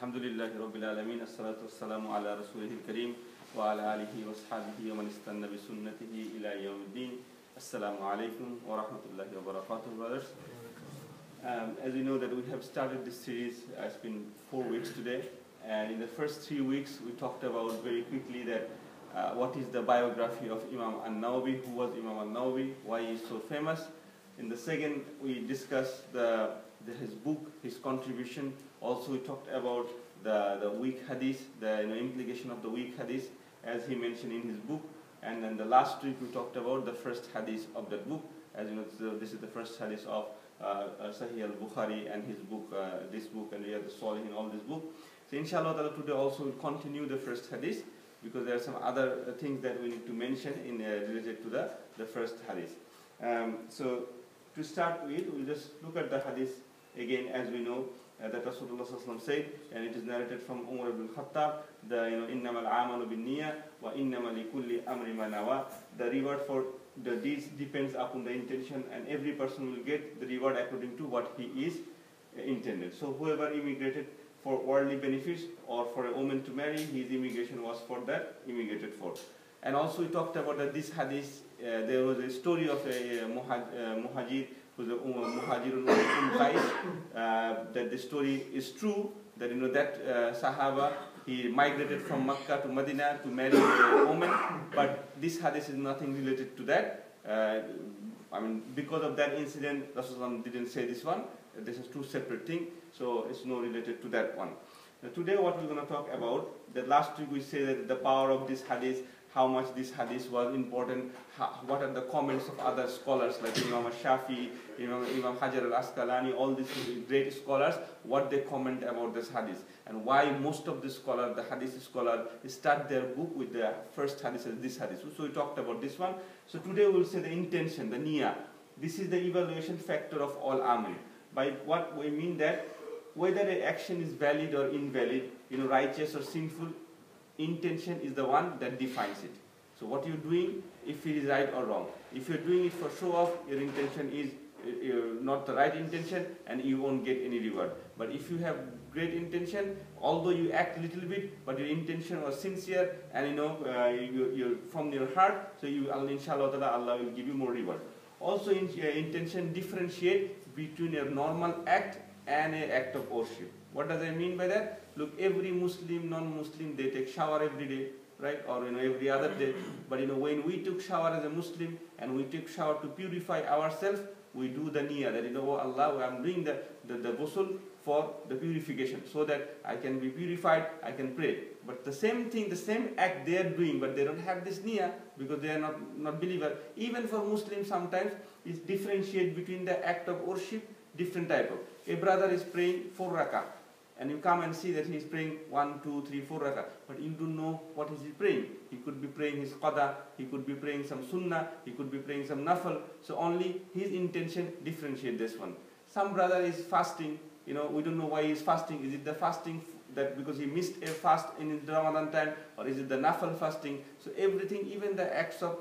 Alhamdulillahi Rabbil Alameen, as-salatu was-salamu ala Rasulihil Kareem, wa ala alihi wa sahbihi wa man istanna bi sunnatihi ila yawmiddin. Assalamu alaikum wa rahmatullahi wa barakatuh, brothers. As you know that we have started this series, it's been 4 weeks today, and in the first 3 weeks we talked about very quickly that what is the biography of Imam An-Nawawi, who was Imam An-Nawawi, why he is so famous. In the second, we discussed his book, his contribution. Also, we talked about the weak hadith, the implication of the weak hadith, as he mentioned in his book. And then the last week, we talked about the first hadith of that book. As you know, this is the first hadith of Sahih al-Bukhari and his book, this book, and Riyadh al-Salihin, all this book. So, inshallah, today also we'll continue the first hadith, because there are some other things that we need to mention in related to the first hadith. So, to start with, we'll just look at the hadith again. As we know that Rasulullah ﷺ said, and it is narrated from Umar ibn Khattab, innamal amalu bin niyya wa innamal likulli amri ma nawa. The reward for the deeds depends upon the intention, and every person will get the reward according to what he is intended. So whoever immigrated for worldly benefits or for a woman to marry, his immigration was for that immigrated for. And also we talked about that this hadith, there was a story of a muhajir, who's a muhajirun that the story is true, that that Sahaba, he migrated from Makkah to Medina to marry a woman, but this hadith is nothing related to that. Because of that incident, Rasulullah didn't say this one. This is two separate things, so it's not related to that one. Now today what we're going to talk about, that last week we said that the power of this hadith, how much this hadith was important, what are the comments of other scholars like Imam Shafi, Imam Hajar al-Asqalani, all these great scholars, what they comment about this hadith, and why most of the scholars, the hadith scholars, start their book with the first hadith as this hadith. So we talked about this one. So today we'll say the intention, the niyyah. This is the evaluation factor of all amal. By what we mean that whether an action is valid or invalid, righteous or sinful, intention is the one that defines it. So what you're doing, if it is right or wrong. If you're doing it for show off, your intention is not the right intention, and you won't get any reward. But if you have great intention, although you act a little bit, but your intention was sincere, and you're from your heart, so inshallah Allah will give you more reward. Also, intention differentiate between a normal act and an act of worship. What does I mean by that? Look, every Muslim, non-Muslim, they take shower every day, right? Or every other day. But when we took shower as a Muslim and we took shower to purify ourselves, we do the niyyah that oh Allah, I'm doing the ghusl for the purification, so that I can be purified, I can pray. But the same thing, the same act they are doing, but they don't have this niyyah because they are not believer. Even for Muslims, sometimes it's differentiate between the act of worship, different type of. A brother is praying 4 rakah, and you come and see that he is praying 1, 2, 3, 4 rakah, but you don't know what is he praying. He could be praying his qada, he could be praying some sunnah, he could be praying some nafal. So only his intention differentiate this one. Some brother is fasting, we don't know why he is fasting. Is it the fasting that because he missed a fast in the Ramadan time, or is it the nafal fasting? So everything, even the acts of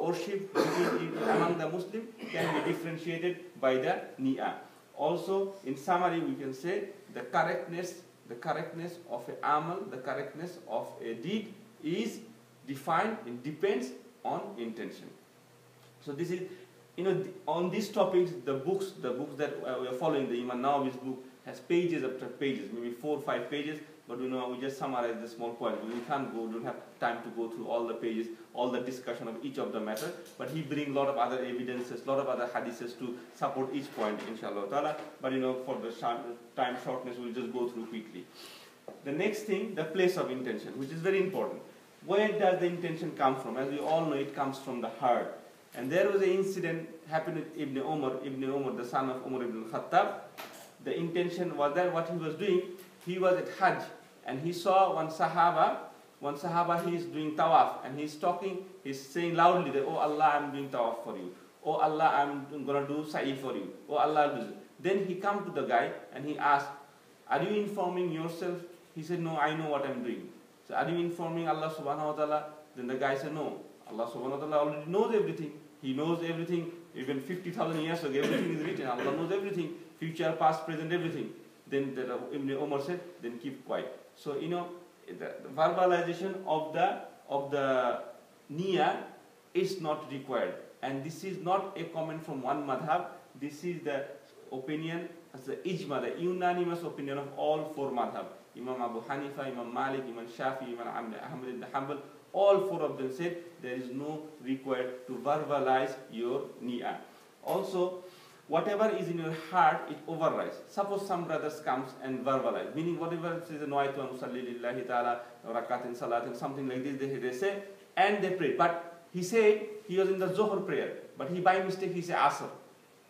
worship among the Muslim can be differentiated by the niyyah. Also, in summary, we can say the correctness of a amal, the correctness of a deed is defined, it depends on intention. So this is, on these topics, the books that we are following, the Imam Nawawi's book has pages after pages, maybe 4 or 5 pages, but we just summarize the small point. We don't have time to go through all the pages, all the discussion of each of the matter, but he brings a lot of other evidences, a lot of other hadiths to support each point, inshallah ta'ala. But for the time shortness, we'll just go through quickly. The next thing, the place of intention, which is very important. Where does the intention come from? As we all know, it comes from the heart. And there was an incident happened with Ibn Umar, the son of Umar ibn Khattab. The intention was that what he was doing, he was at Hajj, and he saw one Sahaba, he is doing tawaf, and he's saying loudly that, oh Allah, I'm doing tawaf for you. Oh Allah, I'm going to do sa'i for you. Oh Allah, do this. Then he come to the guy and he asked, are you informing yourself? He said, no, I know what I'm doing. So are you informing Allah subhanahu wa ta'ala? Then the guy said, no, Allah subhanahu wa ta'ala already knows everything. He knows everything, even 50,000 years ago, everything is written. Allah knows everything, future, past, present, everything. Then Ibn Umar said, then keep quiet. So the verbalization of the niyyah is not required, and this is not a comment from one madhab. This is the opinion as the ijma, the unanimous opinion of all four madhab. Imam Abu Hanifa, Imam Malik, Imam Shafi, Imam Ahmad ibn Hanbal, all four of them said there is no required to verbalize your niyyah. Also, whatever is in your heart, it overrides. Suppose some brothers comes and verbalize, meaning whatever says Nawaitu an usalli lillahi ta'ala, rakatin salatin, something like this, they say, and they pray. But he said he was in the Zohar prayer, but he by mistake he said Asr.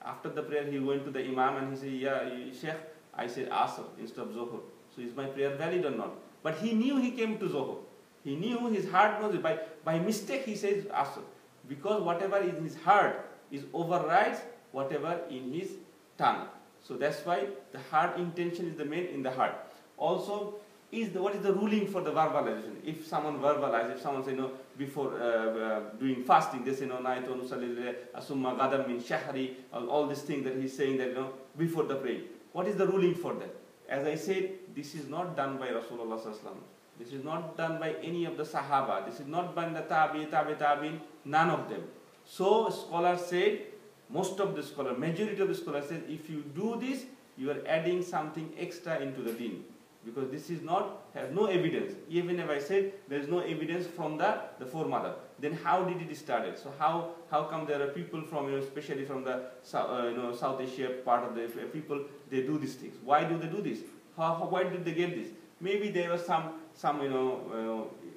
After the prayer he went to the Imam and he said, yeah, Sheikh, I said Asr instead of Zohar. So is my prayer valid or not? But he knew he came to Zohar. He knew, his heart knows it. By mistake he says Asr. Because whatever is in his heart is overrides whatever in his tongue. So that's why the heart intention is the main in the heart. Also, what is the ruling for the verbalization? If someone verbalizes, if someone says, before doing fasting, they say, Naitu nusalli asumma gadam min shahri, all these things that he's saying that, before the praying. What is the ruling for that? As I said, this is not done by Rasulullah sallallahu alaihi wasallam. This is not done by any of the Sahaba. This is not by the tabi'in, none of them. So scholars said, most of the scholars, majority of the scholars said, if you do this, you are adding something extra into the deen. Because this is has no evidence. Even if I said there is no evidence from the forefather, then how did it start? So how come there are people from, especially from the South Asia part of the people, they do these things? Why do they do this? Why did they get this? Maybe there was some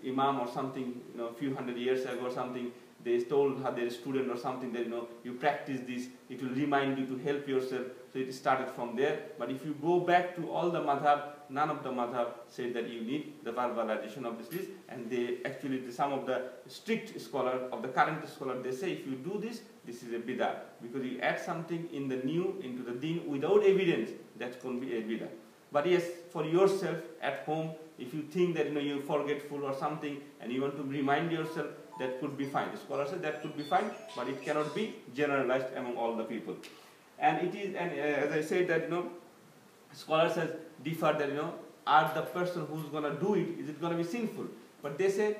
imam or something, a few hundred years ago or something, they told their student or something that, you practice this, it will remind you to help yourself. So it started from there. But if you go back to all the madhab, none of the madhab said that you need the verbalization of this. And they actually, some of the strict scholar, of the current scholar, they say if you do this, this is a bid'ah. Because you add something in the new, into the deen without evidence, that can be a bid'ah. But yes, for yourself at home, if you think that you're forgetful or something and you want to remind yourself, that could be fine. The scholar said that could be fine, but it cannot be generalized among all the people. And it is, and as I said that scholars has differed that are the person who's gonna do it, is it gonna be sinful? But they say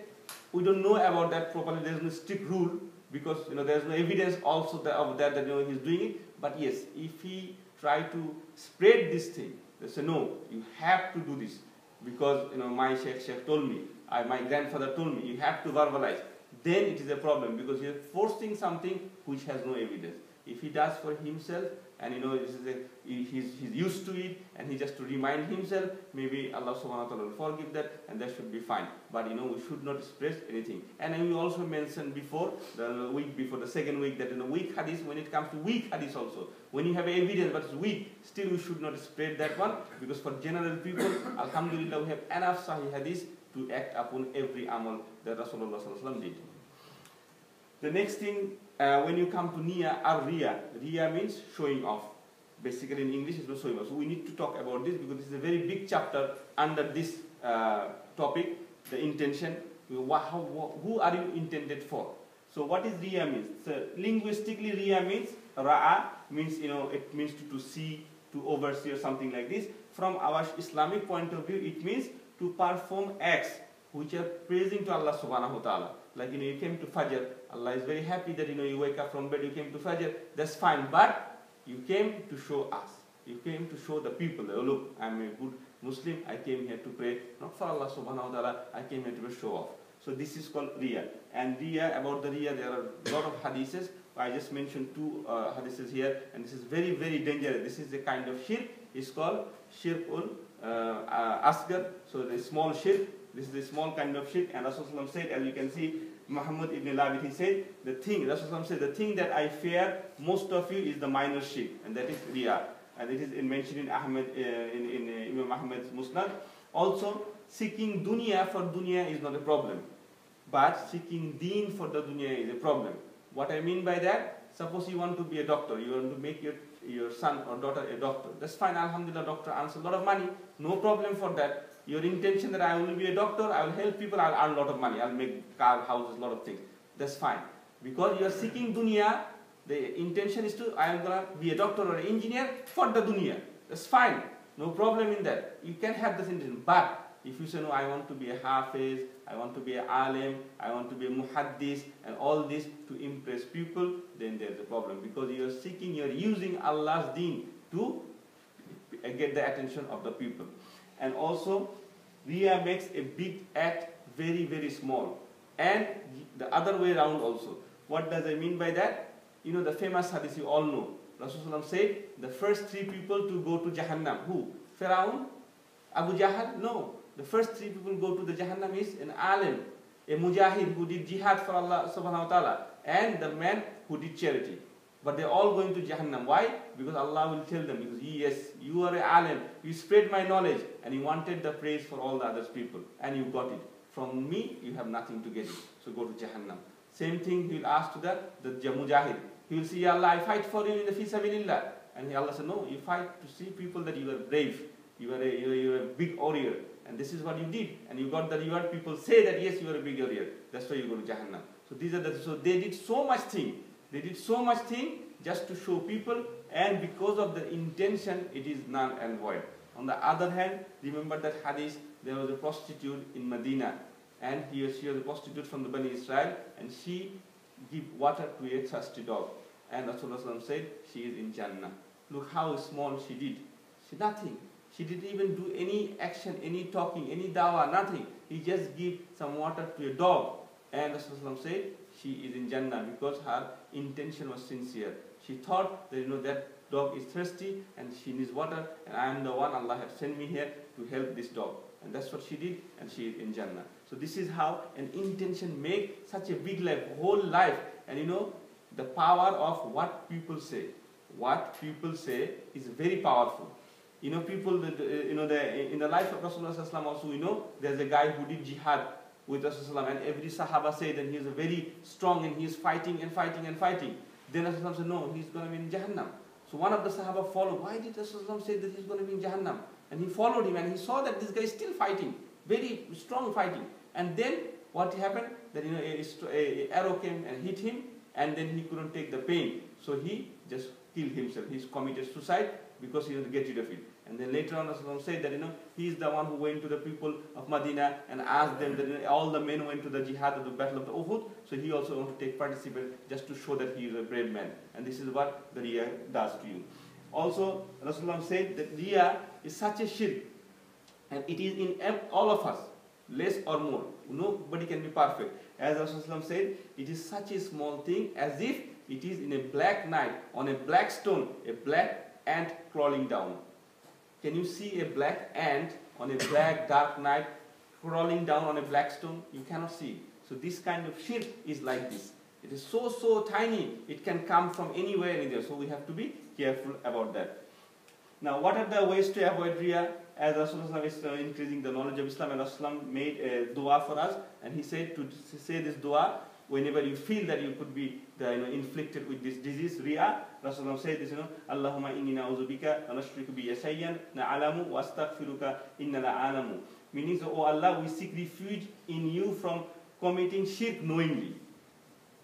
we don't know about that properly. There's no strict rule because there's no evidence also of that he's doing it. But yes, if he try to spread this thing, they say no, you have to do this because my sheikh told me, my grandfather told me, you have to verbalize. Then it is a problem because you're forcing something which has no evidence. If he does for himself and he's used to it and he just to remind himself, maybe Allah subhanahu wa ta'ala will forgive that and that should be fine. But we should not express anything. And we also mentioned before, the week before, the second week, that weak hadith, when it comes to weak hadith also, when you have evidence but it's weak, still we should not spread that one because for general people, alhamdulillah, we have enough sahih hadith to act upon every amal that Rasulullah sallallahu alaihi wasallam did. The next thing, when you come to niyyah, riya. Riya means showing off. Basically in English, it's showing off. So we need to talk about this because this is a very big chapter under this topic, the intention. Who are you intended for? So what is riya means? So linguistically, riya means, ra'a means, it means to see, to oversee or something like this. From our Islamic point of view, it means to perform acts which are praising to Allah subhanahu wa ta'ala. Like you came to Fajr, Allah is very happy that you wake up from bed, you came to Fajr, that's fine. But you came to show us. You came to show the people that, look, I'm a good Muslim, I came here to pray, not for Allah subhanahu wa ta'ala, I came here to show off. So this is called riya. And riya, about the riya, there are a lot of hadiths. I just mentioned two hadiths here, and this is very, very dangerous. This is a kind of shirk. It's called shirkul asgar. So the small shirk. This is a small kind of shirk. And Rasulullah said, as you can see, Muhammad ibn Labid, he said, Rasulullah said, the thing that I fear most of you is the minor shirk, and that is riya. And it is mentioned in Imam Ahmad's Musnad. Also, seeking dunya for dunya is not a problem, but seeking deen for the dunya is a problem. What I mean by that, suppose you want to be a doctor, you want to make your son or daughter a doctor. That's fine, alhamdulillah, doctor earns a lot of money, no problem for that. Your intention that I will be a doctor, I will help people, I'll earn a lot of money, I'll make car, houses, a lot of things. That's fine. Because you are seeking dunya, the intention is to, I am going to be a doctor or an engineer for the dunya. That's fine. No problem in that. You can have this intention. But if you say, no, I want to be a hafiz, I want to be a alim, I want to be a muhaddis, and all this to impress people, then there's a problem. Because you are seeking, you are using Allah's deen to get the attention of the people. And also, Riya makes a big act very, very small. And the other way around also. What does I mean by that? You know the famous hadith you all know. Rasulullah said, the first 3 people to go to Jahannam. Who? Pharaoh? Abu Jahl? No. The first 3 people go to the Jahannam is an alim, a mujahid who did jihad for Allah subhanahu wa ta'ala, and the man who did charity. But they're all going to Jahannam. Why? Because Allah will tell them, because yes, you are an alim, you spread my knowledge, and you wanted the praise for all the other people, and you got it. From me, you have nothing to get it. So go to Jahannam. Same thing he will ask to the mujahid. He will say, Ya Allah, I fight for you in the fi sabilillah. And Allah said, no, you fight to see people that you are brave. You are a big warrior. And this is what you did. And you got the reward. People say that, yes, you are a big warrior. That's why you go to Jahannam. So so they did so much thing. They did so much thing just to show people. And because of the intention, it is null and void. On the other hand, remember that hadith, there was a prostitute in Medina. And she was a prostitute from the Bani Israel. And she gave water to a thirsty dog. And Rasulullah said, she is in Jannah. Look how small she did. She nothing. She didn't even do any action, any talking, any dawah, nothing. He just gave some water to a dog. And Rasulullah said, she is in Jannah because her intention was sincere. She thought that, that dog is thirsty and she needs water, and I am the one, Allah has sent me here to help this dog. And that's what she did, and she is in Jannah. So this is how an intention makes such a big life, whole life. And the power of what people say. What people say is very powerful. People, in the life of Rasulullah also, there's a guy who did jihad with Rasulullah, and every Sahaba said that he is very strong and he is fighting and fighting and fighting. Then Rasulullah said, no, he's going to be in Jahannam. So one of the Sahaba followed. Why did Rasulullah say that he's going to be in Jahannam? And he followed him, and he saw that this guy is still fighting, very strong fighting. And then what happened? That a arrow came and hit him, and then he couldn't take the pain. So he just killed himself. He committed suicide because he wanted to get rid of it. And then later on, Rasulullah said that he is the one who went to the people of Medina and asked them that all the men went to the jihad of the battle of the Uhud. So he also wanted to take participate just to show that he is a brave man. And this is what the Riya does to you. Also, Rasulullah said that Riya is such a shirk, and it is in all of us, less or more. Nobody can be perfect. As Rasulullah said, it is such a small thing as if it is in a black night, on a black stone, a black ant crawling down. Can you see a black ant on a black dark night crawling down on a black stone? You cannot see. So this kind of shirk is like this. It is so tiny, it can come from anywhere in there. So we have to be careful about that. Now, what are the ways to avoid Riya? As Rasulullah is increasing the knowledge of Islam, and Rasulullah made a dua for us, and he said to say this dua whenever you feel that you could be inflicted with this disease, Riya. Rasulullah said this, Allahumma inni na'udhubika wa nashriku bi shay'an na'alamu wa astaghfiruka inna la'alamu. Meaning, oh Allah, we seek refuge in you from committing shirk knowingly.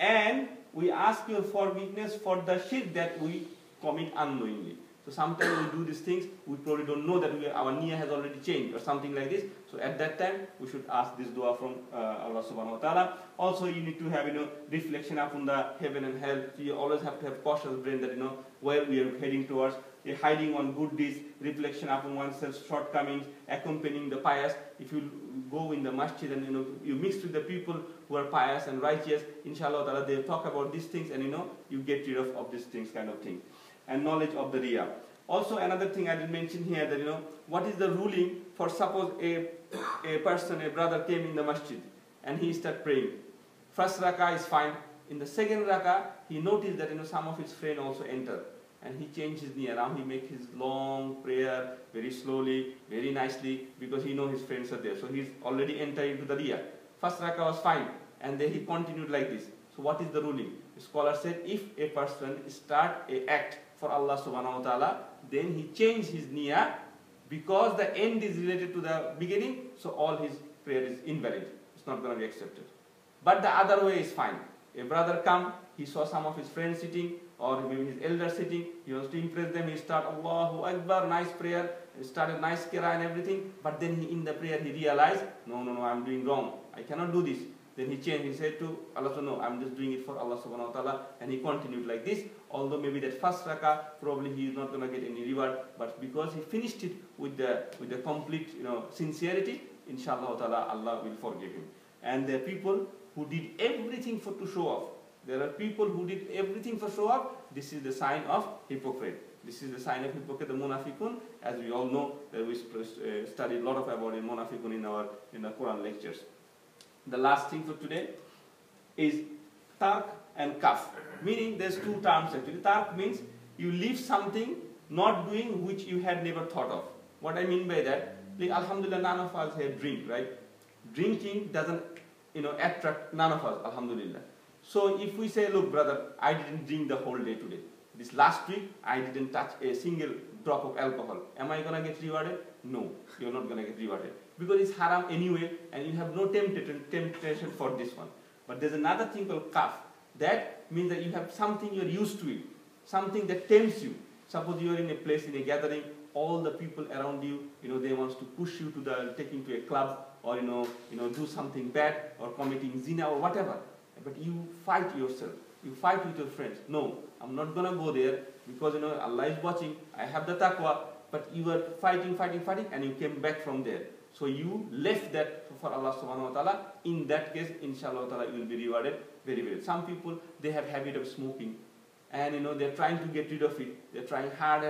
And we ask your forgiveness for the shirk that we commit unknowingly. So sometimes we do these things, we probably don't know that our niyyah has already changed or something like this. So at that time, we should ask this dua from Allah subhanahu wa ta'ala. Also, you need to have reflection upon the heaven and hell. So you always have to have cautious brain that where we are heading towards. Hiding on good deeds, reflection upon oneself's shortcomings, accompanying the pious. If you go in the masjid and you mix with the people who are pious and righteous, inshallah ta'ala, they'll talk about these things, and you get rid of these things, kind of thing. And knowledge of the Riya. Also, another thing I did mention here, that what is the ruling for, suppose a person, a brother came in the masjid and he started praying. First rakah is fine. In the second rakah, he noticed that some of his friends also enter. And he changed his niyyah. Now he makes his long prayer very slowly, very nicely, because he knows his friends are there. So he's already entered into the Riya. First rakah was fine, and then he continued like this. So what is the ruling? The scholar said, if a person start an act for Allah subhanahu wa ta'ala, then he changed his niyyah, because the end is related to the beginning, so all his prayer is invalid. It's not going to be accepted. But the other way is fine. A brother come, he saw some of his friends sitting, or maybe his elder sitting, he wants to impress them, he start Allahu Akbar, nice prayer, he started nice qira and everything, but then in the prayer he realized, no, I'm doing wrong, I cannot do this. Then he changed, he said to Allah, no, I'm just doing it for Allah subhanahu wa ta'ala, and he continued like this. Although maybe that first rakah, probably he is not going to get any reward, but because he finished it with the complete, sincerity, inshallah ta'ala, Allah will forgive him. And there are people who did everything to show off. There are people who did everything for show off. This is the sign of hypocrite. This is the sign of hypocrite, the munafiqun. As we all know, that we studied a lot about munafiqun in the Quran lectures. The last thing for today is tark and kaf. Meaning there's two terms actually. Tark means you leave something not doing which you had never thought of. What I mean by that, like, alhamdulillah, none of us here drink, right? Drinking doesn't attract none of us, alhamdulillah. So if we say, look brother, I didn't drink the whole day today. This last week, I didn't touch a single drop of alcohol. Am I going to get rewarded? No, you're not going to get rewarded. Because it's haram anyway, and you have no temptation for this one. But there's another thing called kaf. That means that you have something you're used to it. Something that tempts you. Suppose you're in a place, in a gathering, all the people around you, they want to push you to taking to a club, or do something bad, or committing zina or whatever. But you fight yourself. You fight with your friends. No, I'm not going to go there because Allah is watching. I have the taqwa. But you were fighting, and you came back from there. So you left that for Allah subhanahu wa ta'ala. In that case, inshallah ta'ala, you will be rewarded very well. Some people, they have habit of smoking. And they're trying to get rid of it. They're trying hard.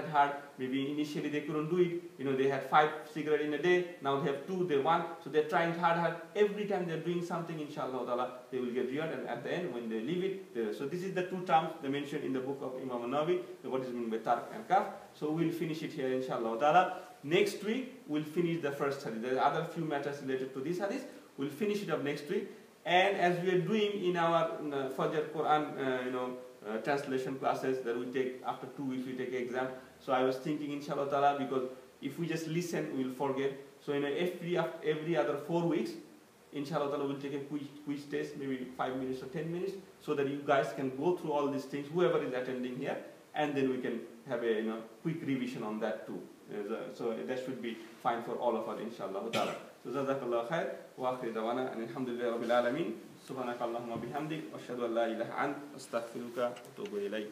Maybe initially they couldn't do it. They had 5 cigarettes in a day. Now they have 2, they want. So they're trying hard. Every time they're doing something, inshallah ta'ala, they will get rewarded. And at the end, when they leave it, so this is the 2 terms they mentioned in the book of Imam An-Nawawi. What is meant by tark and kaf. So we'll finish it here, inshallah ta'ala. Next week, we'll finish the first hadith. There are other few matters related to this hadith. We'll finish it up next week. And as we are doing in our Fajr Quran, translation classes that we take after 2 weeks, we take an exam. So I was thinking, inshallah ta'ala, because if we just listen, we'll forget. So every other 4 weeks, inshallah ta'ala, we'll take a quiz test, maybe 5 minutes or 10 minutes, so that you guys can go through all these things, whoever is attending here, and then we can have a quick revision on that too. So that should be fine for all of us, inshallah ta'ala. So jazakallah khair, wa akhir dawana, and alhamdulillah rabbil alameen. Subhanakallahumma bihamdik, wa ashhadu an la ilaha ant, astaghfiruka wa atubu ilayk.